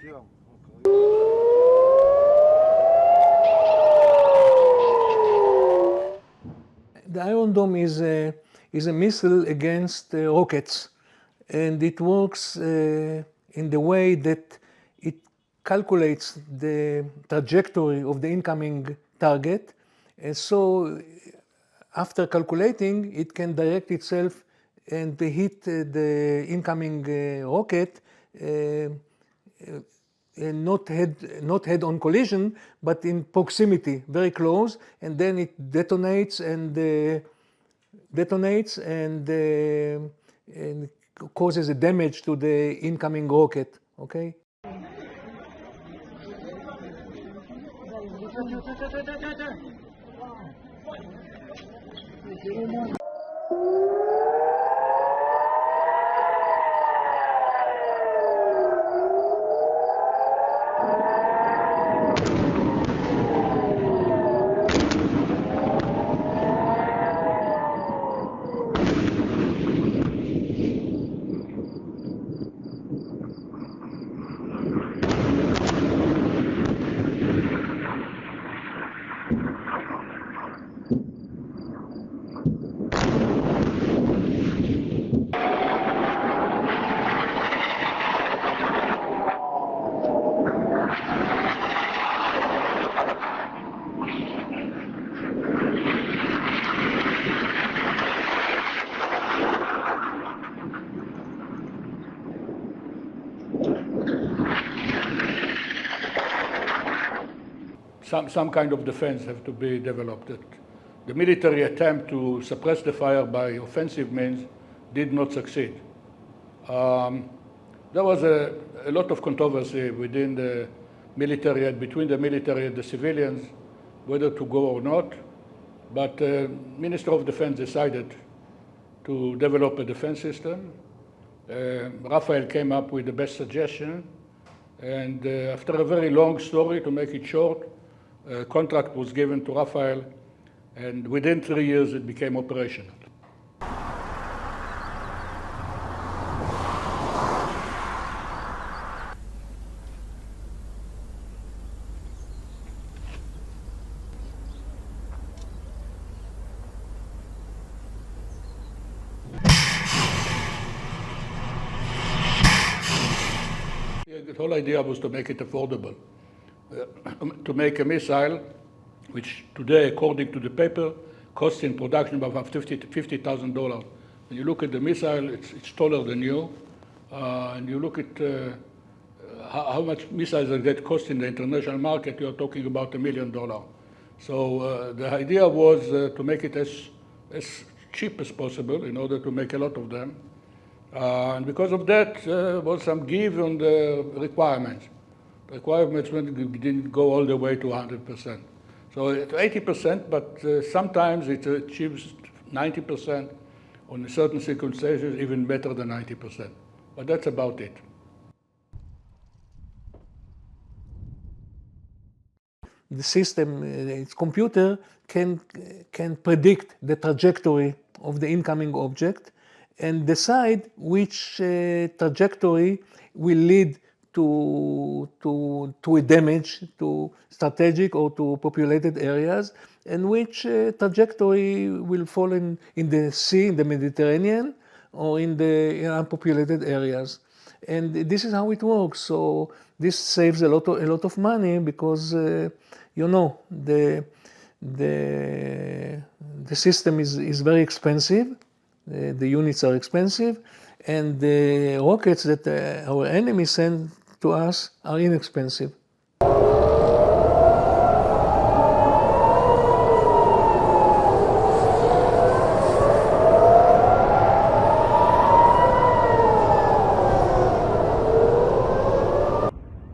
The Iron Dome is a missile against rockets, and it works in the way that it calculates the trajectory of the incoming target. And so after calculating, it can direct itself and hit the incoming rocket, not head-on collision, but in proximity, very close, and then it detonates and causes a damage to the incoming rocket. Okay. Some kind of defense have to be developed. The military attempt to suppress the fire by offensive means did not succeed. There was a lot of controversy within the military and between the military and the civilians whether to go or not, but the Minister of Defense decided to develop a defense system. Rafael came up with the best suggestion, and after a very long story, to make it short, a contract was given to Rafael, and within 3 years it became operational. The whole idea was to make it affordable. To make a missile, which today, according to the paper, costs in production about $50,000. When you look at the missile, it's taller than you, and you look at how much missiles like that cost in the international market, you're talking about $1 million. So the idea was to make it as cheap as possible in order to make a lot of them. And because of that, there was some give on the requirements. The requirements didn't go all the way to 100%. So it's 80%, but sometimes it achieves 90%. On certain circumstances, even better than 90%. But that's about it. The system, its computer, can predict the trajectory of the incoming object and decide which trajectory will lead to a damage to strategic or to populated areas, and which trajectory will fall in the sea, in the Mediterranean, or in the unpopulated areas. And this is how it works. So this saves a lot of money because you know the system is very expensive. The units are expensive, and the rockets that our enemies send to us are inexpensive.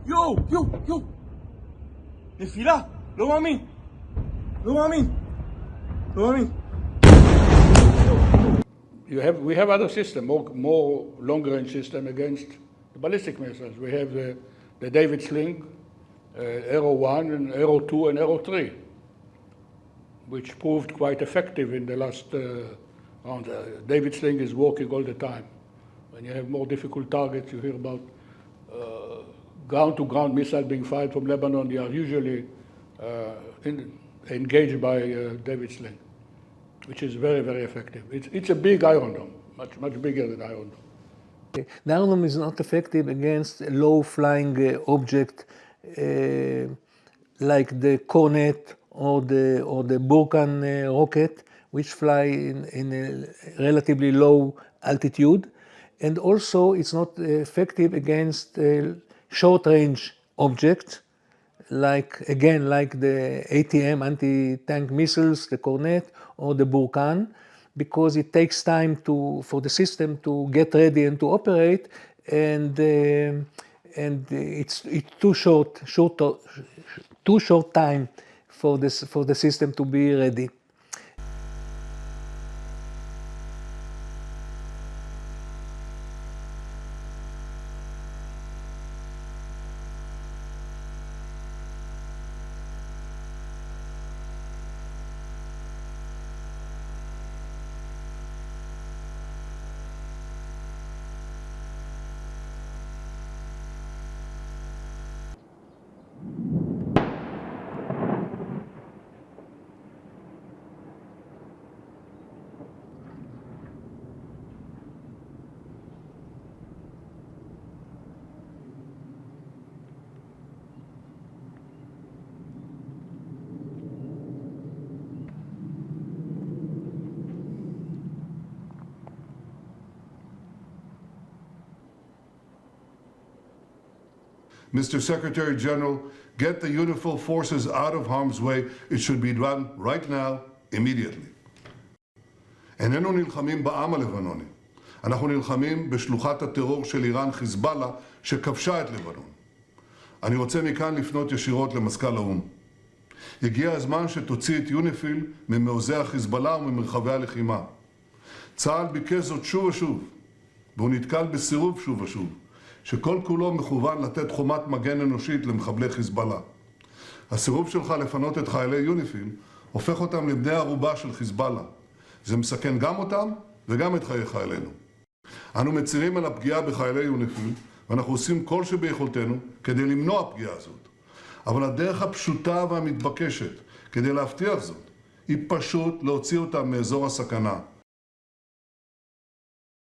יו! נפילה! לא מאמין! We have other systems, more long-range system against the ballistic missiles. We have the David Sling, Arrow 1 and Arrow 2 and Arrow 3, which proved quite effective in the last round. David Sling is working all the time. When you have more difficult targets, you hear about ground-to-ground missiles being fired from Lebanon, they are usually engaged by David Sling, which is very, very effective. It's a big Iron Dome, much bigger than Iron Dome. The Iron Dome is not effective against a low-flying object like the Cornet or the Burkan rocket, which fly in a relatively low altitude. And also, it's not effective against short-range objects, like the ATM, anti-tank missiles, the Cornet or the Burkan, because it takes time for the system to get ready and to operate, and it's too short time for the system to be ready. Mr. Secretary General, get the UNIFIL forces out of harm's way. It should be done right now, immediately. איננו נלחמים בעם הלבנוני. אנחנו נלחמים בשלוחת הטרור של איראן, חיזבאללה, שכבשה את לבנון. אני רוצה מכאן לפנות ישירות למזכ"ל האו"ם. הגיע הזמן שתוציא את יוניפיל ממעוזי החיזבאללה וממרחבי הלחימה. צה"ל ביקש זאת שוב ושוב, והוא נתקל בסירוב שוב ושוב, שכל כולו מכוון לתת חומת מגן אנושית למחבלי חיזבאללה. הסירוב שלך לפנות את חיילי יוניפיל הופך אותם לבני ערובה של חיזבאללה. זה מסכן גם אותם וגם את חיי חיילינו. אנו מצירים על הפגיעה בחיילי יוניפיל, ואנחנו עושים כל שביכולתנו כדי למנוע פגיעה זאת. אבל הדרך הפשוטה והמתבקשת כדי להבטיח זאת, היא פשוט להוציא אותם מאזור הסכנה,